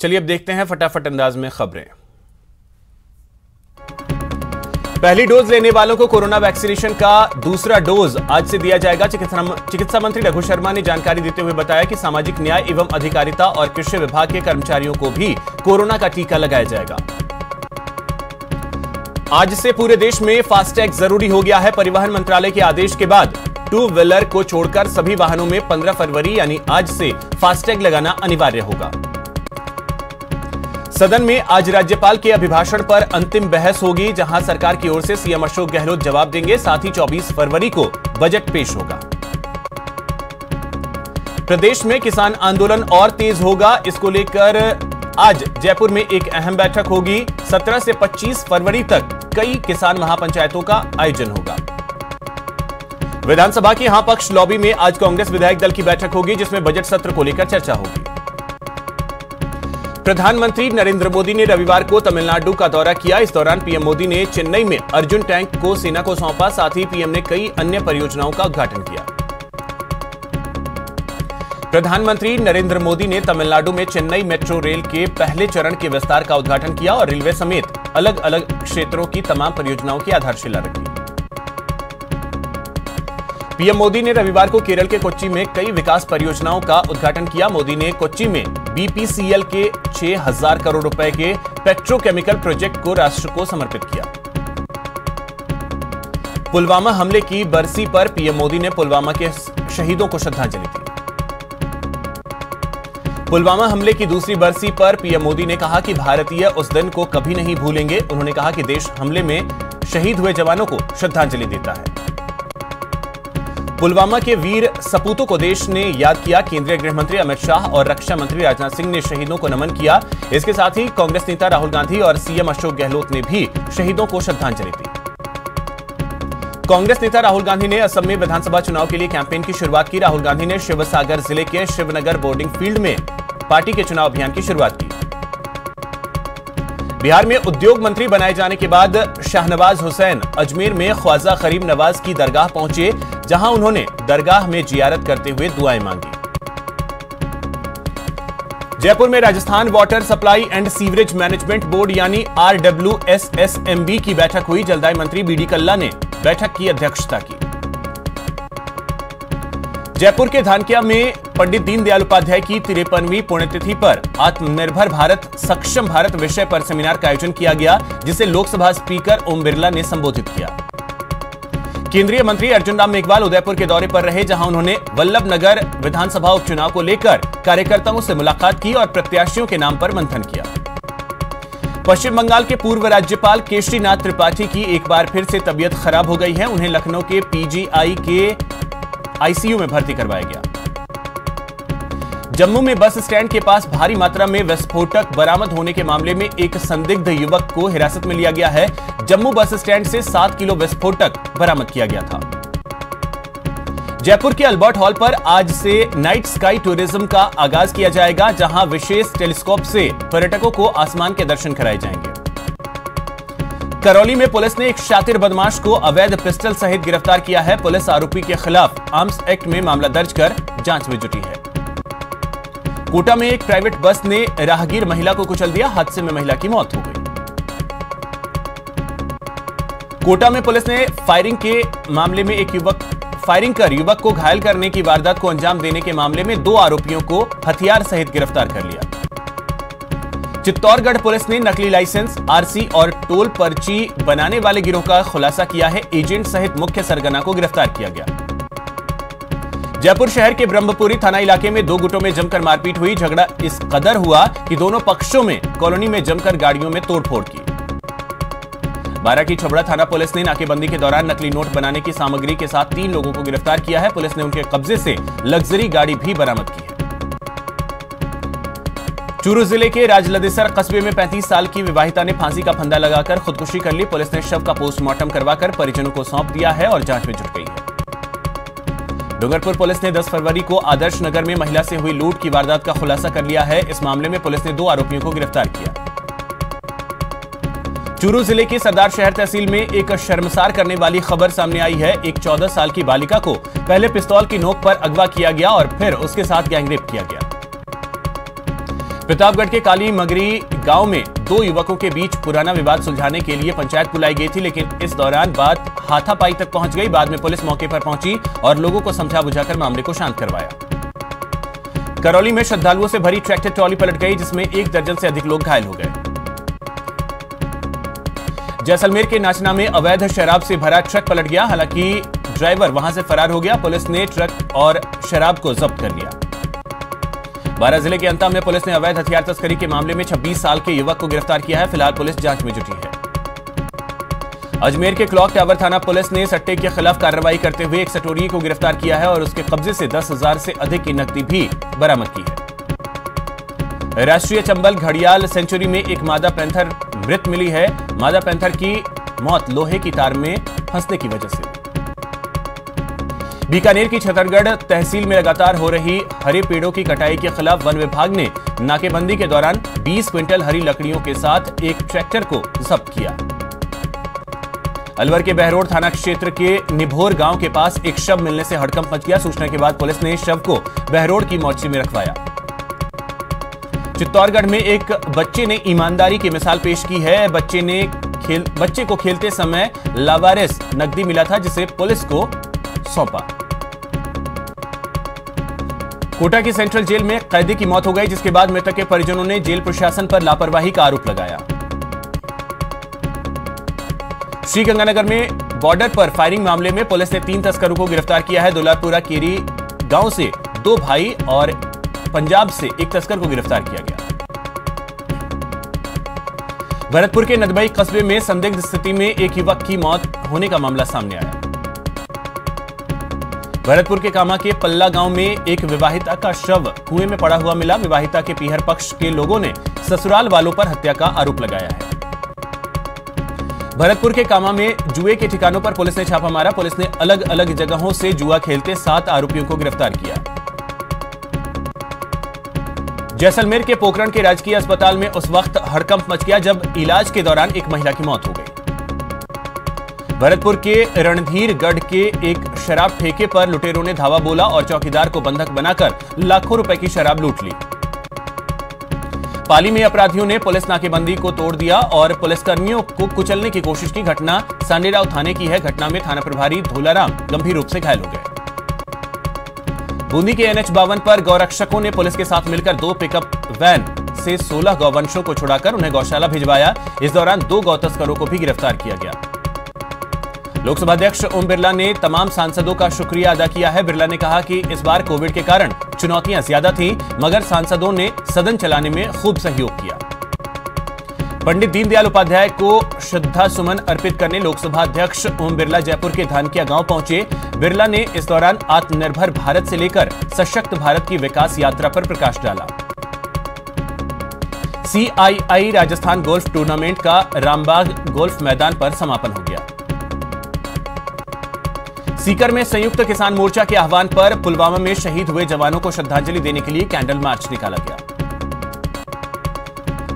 चलिए अब देखते हैं फटाफट अंदाज में खबरें। पहली डोज लेने वालों को कोरोना वैक्सीनेशन का दूसरा डोज आज से दिया जाएगा। चिकित्सा मंत्री रघु शर्मा ने जानकारी देते हुए बताया कि सामाजिक न्याय एवं अधिकारिता और कृषि विभाग के कर्मचारियों को भी कोरोना का टीका लगाया जाएगा। आज से पूरे देश में फास्टैग जरूरी हो गया है। परिवहन मंत्रालय के आदेश के बाद टू व्हीलर को छोड़कर सभी वाहनों में 15 फरवरी यानी आज से फास्टैग लगाना अनिवार्य होगा। सदन में आज राज्यपाल के अभिभाषण पर अंतिम बहस होगी, जहां सरकार की ओर से सीएम अशोक गहलोत जवाब देंगे। साथ ही 24 फरवरी को बजट पेश होगा। प्रदेश में किसान आंदोलन और तेज होगा। इसको लेकर आज जयपुर में एक अहम बैठक होगी। 17 से 25 फरवरी तक कई किसान महापंचायतों का आयोजन होगा। विधानसभा की हां पक्ष लॉबी में आज कांग्रेस विधायक दल की बैठक होगी, जिसमें बजट सत्र को लेकर चर्चा होगी। प्रधानमंत्री नरेंद्र मोदी ने रविवार को तमिलनाडु का दौरा किया। इस दौरान पीएम मोदी ने चेन्नई में अर्जुन टैंक को सेना को सौंपा। साथ ही पीएम ने कई अन्य परियोजनाओं का उद्घाटन किया। प्रधानमंत्री नरेंद्र मोदी ने तमिलनाडु में चेन्नई मेट्रो रेल के पहले चरण के विस्तार का उद्घाटन किया और रेलवे समेत अलग अलग क्षेत्रों की तमाम परियोजनाओं की आधारशिला रखी। पीएम मोदी ने रविवार को केरल के कोच्चि में कई विकास परियोजनाओं का उद्घाटन किया। मोदी ने कोच्चि में बीपीसीएल के 6,000 करोड़ रुपए के पेट्रोकेमिकल प्रोजेक्ट को राष्ट्र को समर्पित किया। पुलवामा हमले की बरसी पर पीएम मोदी ने पुलवामा के शहीदों को श्रद्धांजलि दी। पुलवामा हमले की दूसरी बरसी पर पीएम मोदी ने कहा कि भारतीय उस दिन को कभी नहीं भूलेंगे। उन्होंने कहा कि देश हमले में शहीद हुए जवानों को श्रद्धांजलि देता है। पुलवामा के वीर सपूतों को देश ने याद किया। केंद्रीय गृह मंत्री अमित शाह और रक्षा मंत्री राजनाथ सिंह ने शहीदों को नमन किया। इसके साथ ही कांग्रेस नेता राहुल गांधी और सीएम अशोक गहलोत ने भी शहीदों को श्रद्धांजलि दी। कांग्रेस नेता राहुल गांधी ने असम में विधानसभा चुनाव के लिए कैंपेन की शुरुआत की। राहुल गांधी ने शिवसागर जिले के शिवनगर बोर्डिंग फील्ड में पार्टी के चुनाव अभियान की शुरुआत की। बिहार में उद्योग मंत्री बनाए जाने के बाद शाहनवाज हुसैन अजमेर में ख्वाजा गरीब नवाज की दरगाह पहुंचे, जहां उन्होंने दरगाह में जियारत करते हुए दुआएं मांगी। जयपुर में Rajasthan water supply and sewerage management board यानी RWSSMB की बैठक हुई। जलदाय मंत्री बीडी कल्ला ने बैठक की अध्यक्षता की। जयपुर के धानक्या में पंडित दीनदयाल उपाध्याय की 53वीं पुण्यतिथि पर आत्मनिर्भर भारत सक्षम भारत विषय पर सेमिनार का आयोजन किया गया, जिसे लोकसभा स्पीकर ओम बिरला ने संबोधित किया। केंद्रीय मंत्री अर्जुन राम मेघवाल उदयपुर के दौरे पर रहे, जहां उन्होंने वल्लभनगर विधानसभा उपचुनाव को लेकर कार्यकर्ताओं से मुलाकात की और प्रत्याशियों के नाम पर मंथन किया। पश्चिम बंगाल के पूर्व राज्यपाल केशरीनाथ त्रिपाठी की एक बार फिर से तबीयत खराब हो गई है। उन्हें लखनऊ के पीजीआई के आईसीयू में भर्ती करवाया गया। जम्मू में बस स्टैंड के पास भारी मात्रा में विस्फोटक बरामद होने के मामले में एक संदिग्ध युवक को हिरासत में लिया गया है। जम्मू बस स्टैंड से 7 किलो विस्फोटक बरामद किया गया था। जयपुर के अल्बर्ट हॉल पर आज से नाइट स्काई टूरिज्म का आगाज किया जाएगा, जहां विशेष टेलीस्कोप से पर्यटकों को आसमान के दर्शन कराए जाएंगे। करौली में पुलिस ने एक शातिर बदमाश को अवैध पिस्टल सहित गिरफ्तार किया है। पुलिस आरोपी के खिलाफ आर्म्स एक्ट में मामला दर्ज कर जांच में जुटी है। कोटा में एक प्राइवेट बस ने राहगीर महिला को कुचल दिया। हादसे में महिला की मौत हो गई। कोटा में पुलिस ने फायरिंग के मामले में फायरिंग कर युवक को घायल करने की वारदात को अंजाम देने के मामले में 2 आरोपियों को हथियार सहित गिरफ्तार कर लिया। चित्तौड़गढ़ पुलिस ने नकली लाइसेंस, आरसी और टोल पर्ची बनाने वाले गिरोह का खुलासा किया है। एजेंट सहित मुख्य सरगना को गिरफ्तार किया गया। जयपुर शहर के ब्रह्मपुरी थाना इलाके में 2 गुटों में जमकर मारपीट हुई। झगड़ा इस कदर हुआ कि दोनों पक्षों में कॉलोनी में जमकर गाड़ियों में तोड़फोड़ की। बारा की छबड़ा थाना पुलिस ने नाकेबंदी के दौरान नकली नोट बनाने की सामग्री के साथ 3 लोगों को गिरफ्तार किया है। पुलिस ने उनके कब्जे से लग्जरी गाड़ी भी बरामद की है। चूरू जिले के राजलदेसर कस्बे में 35 साल की विवाहिता ने फांसी का फंदा लगाकर खुदकुशी कर ली। पुलिस ने शव का पोस्टमार्टम करवाकर परिजनों को सौंप दिया है और जांच में जुट गई है। डूंगरपुर पुलिस ने 10 फरवरी को आदर्श नगर में महिला से हुई लूट की वारदात का खुलासा कर लिया है। इस मामले में पुलिस ने 2 आरोपियों को गिरफ्तार किया। चूरू जिले की सरदार शहर तहसील में एक शर्मसार करने वाली खबर सामने आई है। एक 14 साल की बालिका को पहले पिस्तौल की नोक पर अगवा किया गया और फिर उसके साथ गैंगरेप किया गया। प्रतापगढ़ के काली मगरी गांव में दो युवकों के बीच पुराना विवाद सुलझाने के लिए पंचायत बुलाई गई थी, लेकिन इस दौरान बात हाथापाई तक पहुंच गई। बाद में पुलिस मौके पर पहुंची और लोगों को समझा बुझाकर मामले को शांत करवाया। करौली में श्रद्धालुओं से भरी ट्रैक्टर ट्रॉली पलट गई, जिसमें 1 दर्जन से अधिक लोग घायल हो गए। जैसलमेर के नाचना में अवैध शराब से भरा ट्रक पलट गया, हालांकि ड्राइवर वहां से फरार हो गया। पुलिस ने ट्रक और शराब को जब्त कर लिया। बारां जिले के अंता में पुलिस ने अवैध हथियार तस्करी के मामले में 26 साल के युवक को गिरफ्तार किया है। फिलहाल पुलिस जांच में जुटी है। अजमेर के क्लॉक टावर थाना पुलिस ने सट्टे के खिलाफ कार्रवाई करते हुए एक सटोरिये को गिरफ्तार किया है और उसके कब्जे से 10,000 से अधिक की नकदी भी बरामद की है। राष्ट्रीय चंबल घड़ियाल सेंचुरी में एक मादा पैंथर मृत मिली है। मादा पैंथर की मौत लोहे की तार में फंसने की वजह से। बीकानेर की छतरगढ़ तहसील में लगातार हो रही हरे पेड़ों की कटाई के खिलाफ वन विभाग ने नाकेबंदी के दौरान 20 क्विंटल हरी लकड़ियों के साथ एक ट्रैक्टर को जब्त किया। अलवर के बहरोड थाना क्षेत्र के निभोर गांव के पास एक शव मिलने से हड़कंप मच गया। सूचना के बाद पुलिस ने शव को बहरोड की मोर्चरी में रखवाया। चित्तौड़गढ़ में एक बच्चे ने ईमानदारी की मिसाल पेश की है। बच्चे को खेलते समय लावारिस नकदी मिला था, जिसे पुलिस को सौंपा। कोटा की सेंट्रल जेल में कैदी की मौत हो गई, जिसके बाद मृतक के परिजनों ने जेल प्रशासन पर लापरवाही का आरोप लगाया। श्रीगंगानगर में बॉर्डर पर फायरिंग मामले में पुलिस ने 3 तस्करों को गिरफ्तार किया है। दुलारपुरा केरी गांव से 2 भाई और पंजाब से एक तस्कर को गिरफ्तार किया गया। भरतपुर के नदबई कस्बे में संदिग्ध स्थिति में एक युवक की मौत होने का मामला सामने आया। भरतपुर के कामा के पल्ला गांव में एक विवाहिता का शव कुएं में पड़ा हुआ मिला। विवाहिता के पीहर पक्ष के लोगों ने ससुराल वालों पर हत्या का आरोप लगाया है। भरतपुर के कामा में जुए के ठिकानों पर पुलिस ने छापा मारा। पुलिस ने अलग अलग जगहों से जुआ खेलते 7 आरोपियों को गिरफ्तार किया। जैसलमेर के पोखरण के राजकीय अस्पताल में उस वक्त हड़कंप मच गया जब इलाज के दौरान एक महिला की मौत हो गई। भरतपुर के रणधीरगढ़ के एक शराब ठेके पर लुटेरों ने धावा बोला और चौकीदार को बंधक बनाकर लाखों रुपए की शराब लूट ली। पाली में अपराधियों ने पुलिस नाकेबंदी को तोड़ दिया और पुलिसकर्मियों को कुचलने की कोशिश की। घटना सांडेराव थाने की है। घटना में थाना प्रभारी धोलाराम गंभीर रूप से घायल हो गए। बूंदी के NH-52 पर गौरक्षकों ने पुलिस के साथ मिलकर 2 पिकअप वैन से 16 गौवंशों को छुड़ाकर उन्हें गौशाला भिजवाया। इस दौरान 2 गौ तस्करों को भी गिरफ्तार किया गया। लोकसभा अध्यक्ष ओम बिरला ने तमाम सांसदों का शुक्रिया अदा किया है। बिरला ने कहा कि इस बार कोविड के कारण चुनौतियां ज्यादा थीं, मगर सांसदों ने सदन चलाने में खूब सहयोग किया। पंडित दीनदयाल उपाध्याय को श्रद्धा सुमन अर्पित करने लोकसभा अध्यक्ष ओम बिरला जयपुर के धानकिया गांव पहुंचे। बिरला ने इस दौरान आत्मनिर्भर भारत से लेकर सशक्त भारत की विकास यात्रा पर प्रकाश डाला। CII राजस्थान गोल्फ टूर्नामेंट का रामबाग गोल्फ मैदान पर समापन हो गया। सीकर में संयुक्त किसान मोर्चा के आह्वान पर पुलवामा में शहीद हुए जवानों को श्रद्धांजलि देने के लिए कैंडल मार्च निकाला गया।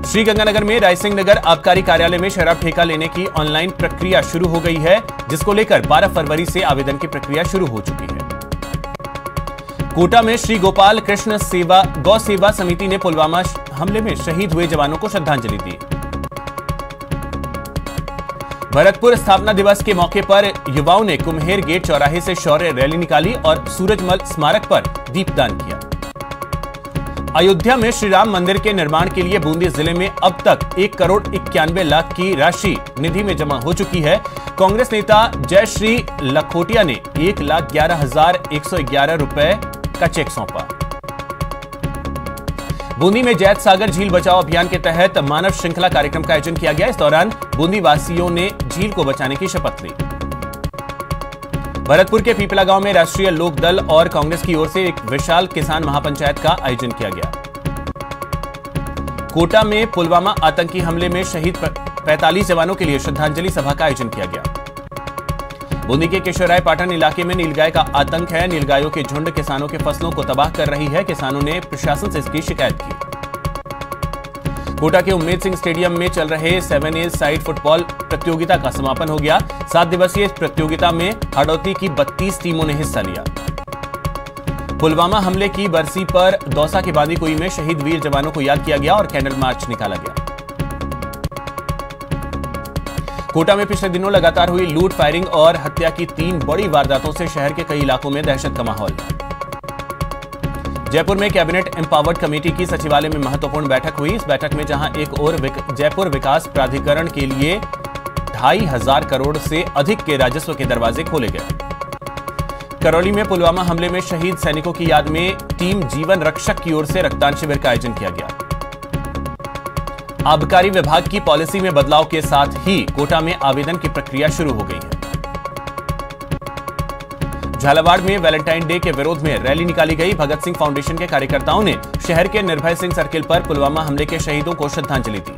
श्रीगंगानगर में रायसिंह नगर आबकारी कार्यालय में शराब ठेका लेने की ऑनलाइन प्रक्रिया शुरू हो गई है, जिसको लेकर 12 फरवरी से आवेदन की प्रक्रिया शुरू हो चुकी है। कोटा में श्री गोपाल कृष्ण गौ सेवा समिति ने पुलवामा हमले में शहीद हुए जवानों को श्रद्धांजलि दी। भरतपुर स्थापना दिवस के मौके पर युवाओं ने कुम्हेर गेट चौराहे से शौर्य रैली निकाली और सूरजमल स्मारक पर दीपदान किया। अयोध्या में श्री राम मंदिर के निर्माण के लिए बूंदी जिले में अब तक 1,91,00,000 की राशि निधि में जमा हो चुकी है। कांग्रेस नेता जयश्री लखोटिया ने 1,11,111 रुपए का चेक सौंपा। बूंदी में जैत सागर झील बचाओ अभियान के तहत मानव श्रृंखला कार्यक्रम का आयोजन किया गया। इस दौरान बूंदी वासियों ने झील को बचाने की शपथ ली। भरतपुर के पीपला गांव में राष्ट्रीय लोक दल और कांग्रेस की ओर से एक विशाल किसान महापंचायत का आयोजन किया गया। कोटा में पुलवामा आतंकी हमले में शहीद 45 जवानों के लिए श्रद्धांजलि सभा का आयोजन किया गया। बूंदी के केशवराय पाटन इलाके में नीलगाय का आतंक है। नीलगायों के झुंड किसानों के फसलों को तबाह कर रही है। किसानों ने प्रशासन से इसकी शिकायत की। कोटा के उम्मेद सिंह स्टेडियम में चल रहे 7 एज साइड फुटबॉल प्रतियोगिता का समापन हो गया। 7 दिवसीय प्रतियोगिता में हाड़ौती की 32 टीमों ने हिस्सा लिया। पुलवामा हमले की बरसी पर दौसा के बांदीकुई में शहीद वीर जवानों को याद किया गया और कैंडल मार्च निकाला गया। कोटा में पिछले दिनों लगातार हुई लूट, फायरिंग और हत्या की 3 बड़ी वारदातों से शहर के कई इलाकों में दहशत का माहौल। जयपुर में कैबिनेट एम्पावर्ड कमेटी की सचिवालय में महत्वपूर्ण बैठक हुई। इस बैठक में जहां एक ओर जयपुर विकास प्राधिकरण के लिए 2,500 करोड़ से अधिक के राजस्व के दरवाजे खोले गए। करौली में पुलवामा हमले में शहीद सैनिकों की याद में टीम जीवन रक्षक की ओर से रक्तदान शिविर का आयोजन किया गया। आबकारी विभाग की पॉलिसी में बदलाव के साथ ही कोटा में आवेदन की प्रक्रिया शुरू हो गई है। झालावाड़ में वैलेंटाइन डे के विरोध में रैली निकाली गई। भगत सिंह फाउंडेशन के कार्यकर्ताओं ने शहर के निर्भय सिंह सर्किल पर पुलवामा हमले के शहीदों को श्रद्धांजलि दी।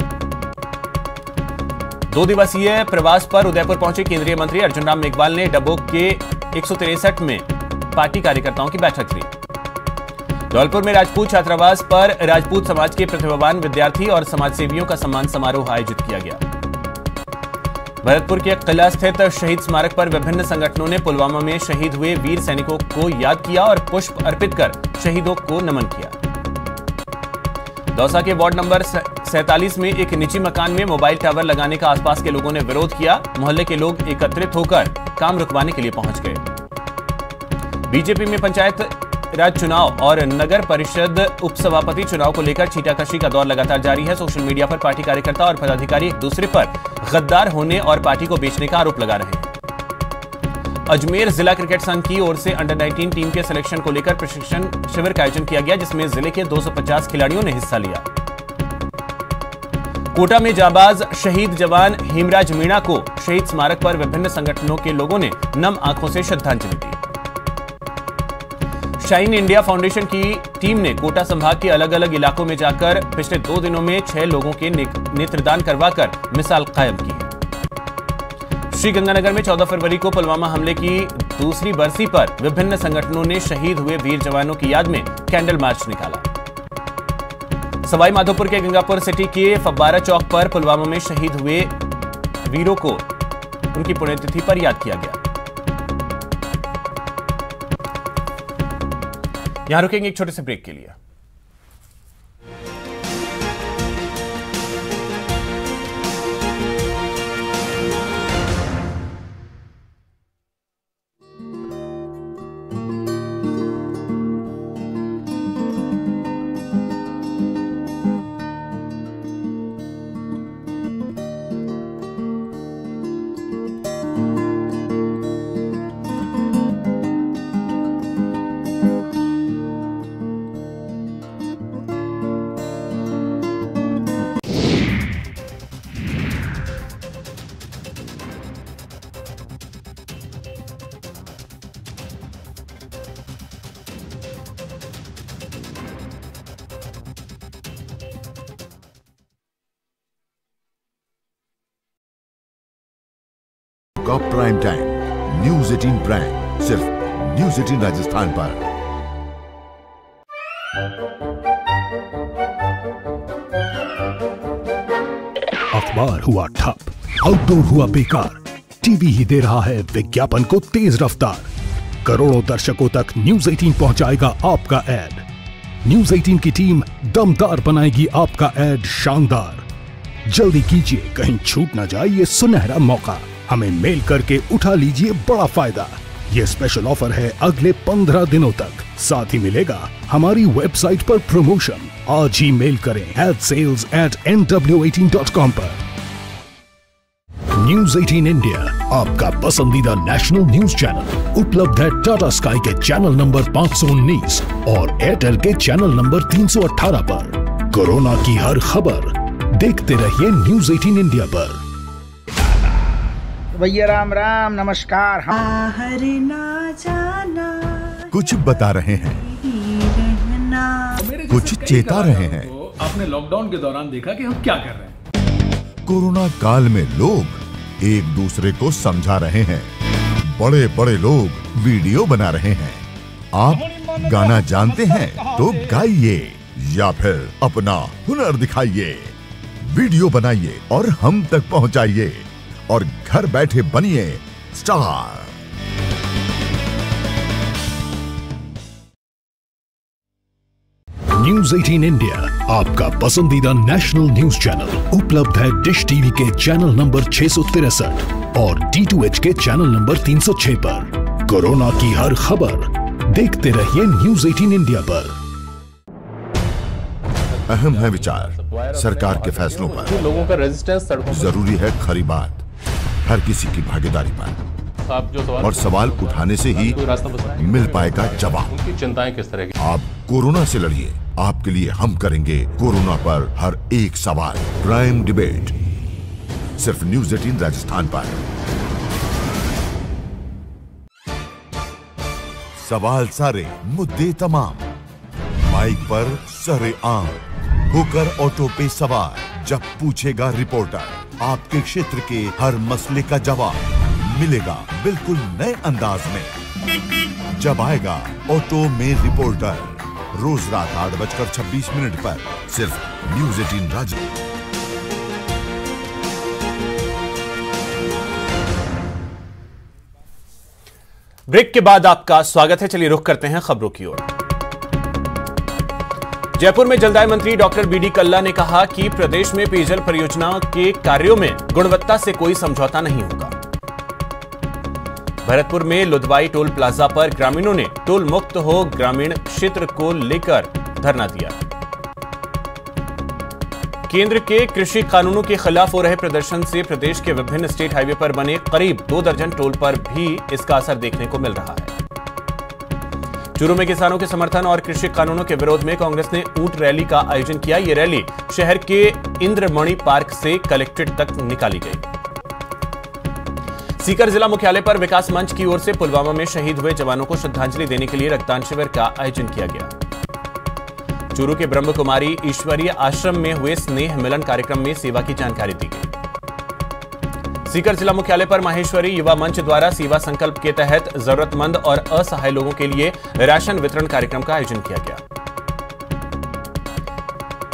2 दिवसीय प्रवास पर उदयपुर पहुंचे केंद्रीय मंत्री अर्जुन राम मेघवाल ने डबोक के 163 में पार्टी कार्यकर्ताओं की बैठक ली। धौलपुर में राजपूत छात्रावास पर राजपूत समाज के प्रतिभावान विद्यार्थी और समाजसेवियों का सम्मान समारोह आयोजित किया गया। भरतपुर के किला स्थित शहीद स्मारक पर विभिन्न संगठनों ने पुलवामा में शहीद हुए वीर सैनिकों को याद किया और पुष्प अर्पित कर शहीदों को नमन किया। दौसा के वार्ड नंबर 47 में एक निजी मकान में मोबाइल टावर लगाने का आसपास के लोगों ने विरोध किया। मोहल्ले के लोग एकत्रित होकर काम रुकवाने के लिए पहुंच गए। बीजेपी में पंचायत राज चुनाव और नगर परिषद उपसभापति चुनाव को लेकर छींटाकशी का दौर लगातार जारी है। सोशल मीडिया पर पार्टी कार्यकर्ता और पदाधिकारी एक दूसरे पर गद्दार होने और पार्टी को बेचने का आरोप लगा रहे हैं। अजमेर जिला क्रिकेट संघ की ओर से अंडर 19 टीम के सिलेक्शन को लेकर प्रशिक्षण शिविर का आयोजन किया गया, जिसमें जिले के 250 खिलाड़ियों ने हिस्सा लिया। कोटा में जाबाज शहीद जवान हेमराज मीणा को शहीद स्मारक पर विभिन्न संगठनों के लोगों ने नम आंखों से श्रद्धांजलि दी। शाइन इंडिया फाउंडेशन की टीम ने कोटा संभाग के अलग अलग इलाकों में जाकर पिछले 2 दिनों में 6 लोगों के नेत्रदान करवाकर मिसाल कायम की है। श्रीगंगानगर में 14 फरवरी को पुलवामा हमले की दूसरी बरसी पर विभिन्न संगठनों ने शहीद हुए वीर जवानों की याद में कैंडल मार्च निकाला। सवाई माधोपुर के गंगापुर सिटी के फब्बारा चौक पर पुलवामा में शहीद हुए वीरों को उनकी पुण्यतिथि पर याद किया गया। यहां रुकेंगे एक छोटे से ब्रेक के लिए। का प्राइम टाइम न्यूज 18 प्राइम सिर्फ न्यूज 18 राजस्थान पर। अखबार हुआ ठप, आउटडोर हुआ बेकार, टीवी ही दे रहा है विज्ञापन को तेज रफ्तार। करोड़ों दर्शकों तक न्यूज 18 पहुंचाएगा आपका एड। न्यूज 18 की टीम दमदार बनाएगी आपका एड शानदार। जल्दी कीजिए, कहीं छूट ना जाए ये सुनहरा मौका। हमें मेल करके उठा लीजिए बड़ा फायदा। ये स्पेशल ऑफर है अगले 15 दिनों तक। साथ ही मिलेगा हमारी वेबसाइट पर प्रमोशन। आज ही मेल करें adsales@nw18.com पर। न्यूज 18 इंडिया आपका पसंदीदा नेशनल न्यूज चैनल उपलब्ध है टाटा स्काई के चैनल नंबर 519 और एयरटेल के चैनल नंबर 318 पर। कोरोना की हर खबर देखते रहिए न्यूज 18 इंडिया पर। भैया राम राम नमस्कार। कुछ बता रहे हैं, कुछ चेता रहे हैं। आपने लॉकडाउन के दौरान देखा कि हम क्या कर रहे हैं। कोरोना काल में लोग एक दूसरे को समझा रहे हैं। बड़े बड़े लोग वीडियो बना रहे हैं। आप गाना जानते हैं तो गाइए या फिर अपना हुनर दिखाइए। वीडियो बनाइए और हम तक पहुंचाइए और घर बैठे बनिए स्टार। न्यूज 18 इंडिया आपका पसंदीदा नेशनल न्यूज चैनल उपलब्ध है डिश टीवी के चैनल नंबर 663 और D2H के चैनल नंबर 306 पर। कोरोना की हर खबर देखते रहिए न्यूज 18 इंडिया पर। अहम है विचार सरकार के फैसलों पर, लोगों का रेजिस्टेंस सड़कों पर। जरूरी है खरी बात हर किसी की भागीदारी पर, आप जो सवाल और सवाल उठाने से ही मिल पाएगा जवाब। उनकी चिंताएं किस तरह की? आप कोरोना से लड़िए, आपके लिए हम करेंगे कोरोना पर हर एक सवाल। प्राइम डिबेट सिर्फ न्यूज 18 राजस्थान पर। सवाल सारे, मुद्दे तमाम, माइक पर सरे आम, होकर ऑटो पे सवार। जब पूछेगा रिपोर्टर आपके क्षेत्र के हर मसले का जवाब मिलेगा बिल्कुल नए अंदाज में। जब आएगा ऑटो में रिपोर्टर, रोज रात 8:26 पर सिर्फ न्यूज 18 राजस्थान। ब्रेक के बाद आपका स्वागत है। चलिए रुख करते हैं खबरों की ओर। जयपुर में जलदाय मंत्री डॉक्टर बीडी कल्ला ने कहा कि प्रदेश में पेयजल परियोजनाओं के कार्यों में गुणवत्ता से कोई समझौता नहीं होगा। भरतपुर में लुधवाई टोल प्लाजा पर ग्रामीणों ने टोल मुक्त हो ग्रामीण क्षेत्र को लेकर धरना दिया। केंद्र के कृषि कानूनों के खिलाफ हो रहे प्रदर्शन से प्रदेश के विभिन्न स्टेट हाईवे पर बने करीब 2 दर्जन टोल पर भी इसका असर देखने को मिल रहा है। चूरू में किसानों के समर्थन और कृषि कानूनों के विरोध में कांग्रेस ने ऊंट रैली का आयोजन किया। यह रैली शहर के इंद्रमणि पार्क से कलेक्ट्रेट तक निकाली गई। सीकर जिला मुख्यालय पर विकास मंच की ओर से पुलवामा में शहीद हुए जवानों को श्रद्धांजलि देने के लिए रक्तदान शिविर का आयोजन किया गया। चूरू के ब्रह्म कुमारी ईश्वरीय आश्रम में हुए स्नेह मिलन कार्यक्रम में सेवा की जानकारी दी गई। सीकर जिला मुख्यालय पर माहेश्वरी युवा मंच द्वारा सेवा संकल्प के तहत जरूरतमंद और असहाय लोगों के लिए राशन वितरण कार्यक्रम का आयोजन किया गया।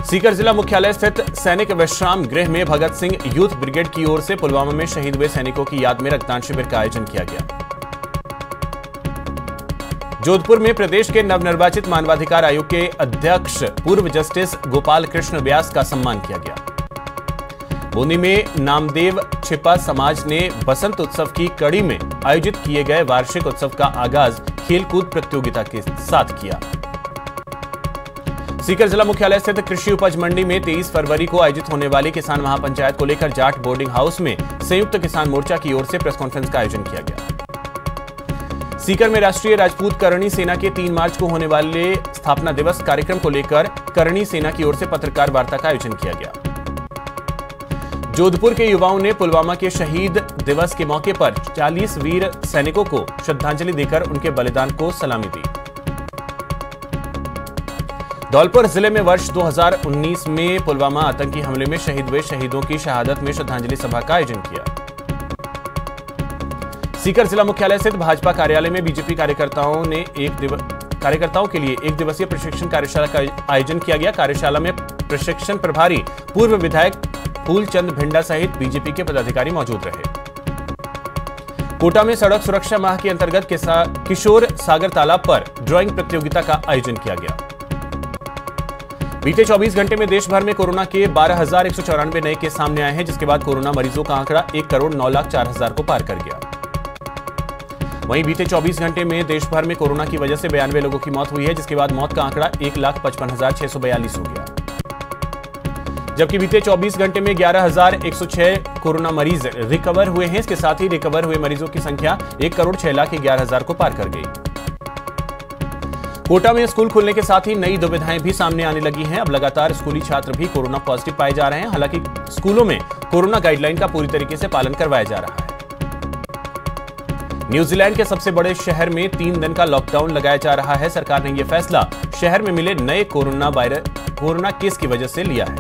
सीकर जिला मुख्यालय स्थित सैनिक विश्राम गृह में भगत सिंह यूथ ब्रिगेड की ओर से पुलवामा में शहीद हुए सैनिकों की याद में रक्तदान शिविर का आयोजन किया गया। जोधपुर में प्रदेश के नवनिर्वाचित मानवाधिकार आयोग के अध्यक्ष पूर्व जस्टिस गोपाल कृष्ण व्यास का सम्मान किया गया। बूंदी में नामदेव छिपा समाज ने बसंत उत्सव की कड़ी में आयोजित किए गए वार्षिक उत्सव का आगाज खेलकूद प्रतियोगिता के साथ किया। सीकर जिला मुख्यालय स्थित कृषि उपज मंडी में 23 फरवरी को आयोजित होने वाली किसान महापंचायत को लेकर जाट बोर्डिंग हाउस में संयुक्त किसान मोर्चा की ओर से प्रेस कॉन्फ्रेंस का आयोजन किया गया। सीकर में राष्ट्रीय राजपूत करणी सेना के 3 मार्च को होने वाले स्थापना दिवस कार्यक्रम को लेकर करणी सेना की ओर से पत्रकार वार्ता का आयोजन किया गया। जोधपुर के युवाओं ने पुलवामा के शहीद दिवस के मौके पर 40 वीर सैनिकों को श्रद्धांजलि देकर उनके बलिदान को सलामी दी। धौलपुर जिले में वर्ष 2019 में पुलवामा आतंकी हमले में शहीद हुए शहीदों की शहादत में श्रद्धांजलि सभा का आयोजन किया। सीकर जिला मुख्यालय स्थित भाजपा कार्यालय में बीजेपी कार्यकर्ताओं के लिए 1 दिवसीय प्रशिक्षण कार्यशाला का आयोजन किया गया। कार्यशाला में प्रशिक्षण प्रभारी पूर्व विधायक फूलचंद भिंडा सहित बीजेपी के पदाधिकारी मौजूद रहे। कोटा में सड़क सुरक्षा माह के अंतर्गत किशोर सागर तालाब पर ड्राइंग प्रतियोगिता का आयोजन किया गया। बीते 24 घंटे में देश भर में कोरोना के 12,194 नए केस सामने आए हैं, जिसके बाद कोरोना मरीजों का आंकड़ा 1,09,04,000 को पार कर गया। वहीं बीते 24 घंटे में देश भर में कोरोना की वजह से 92 लोगों की मौत हुई है, जिसके बाद मौत का आंकड़ा 1,55,642 हो गया। जबकि बीते 24 घंटे में 11,106 कोरोना मरीज रिकवर हुए हैं। इसके साथ ही रिकवर हुए मरीजों की संख्या 1,06,11,000 को पार कर गई। कोटा में स्कूल खुलने के साथ ही नई दुविधाएं भी सामने आने लगी हैं। अब लगातार स्कूली छात्र भी कोरोना पॉजिटिव पाए जा रहे हैं। हालांकि स्कूलों में कोरोना गाइडलाइन का पूरी तरीके से पालन करवाया जा रहा है। न्यूजीलैंड के सबसे बड़े शहर में 3 दिन का लॉकडाउन लगाया जा रहा है। सरकार ने यह फैसला शहर में मिले नए कोरोना केस की वजह से लिया है।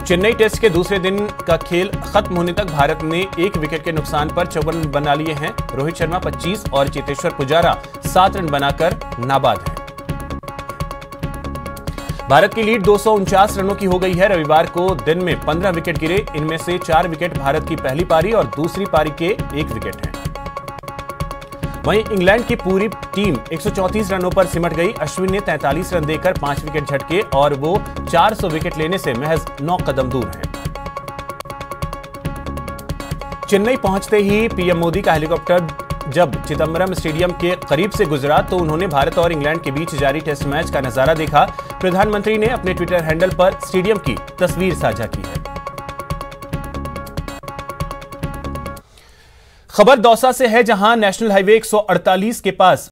चेन्नई टेस्ट के दूसरे दिन का खेल खत्म होने तक भारत ने 1 विकेट के नुकसान पर 54 रन बना लिए हैं। रोहित शर्मा 25 और चेतेश्वर पुजारा 7 रन बनाकर नाबाद हैं। भारत की लीड 249 रनों की हो गई है। रविवार को दिन में 15 विकेट गिरे। इनमें से 4 विकेट भारत की पहली पारी और दूसरी पारी के 1 विकेट हैं। वहीं इंग्लैंड की पूरी टीम 134 रनों पर सिमट गई। अश्विन ने 43 रन देकर 5 विकेट झटके और वो 400 विकेट लेने से महज 9 कदम दूर हैं। चेन्नई पहुंचते ही पीएम मोदी का हेलीकॉप्टर जब चिदंबरम स्टेडियम के करीब से गुजरा तो उन्होंने भारत और इंग्लैंड के बीच जारी टेस्ट मैच का नजारा देखा। प्रधानमंत्री ने अपने ट्विटर हैंडल पर स्टेडियम की तस्वीर साझा की है। खबर दौसा से है, जहां नेशनल हाईवे 148 के पास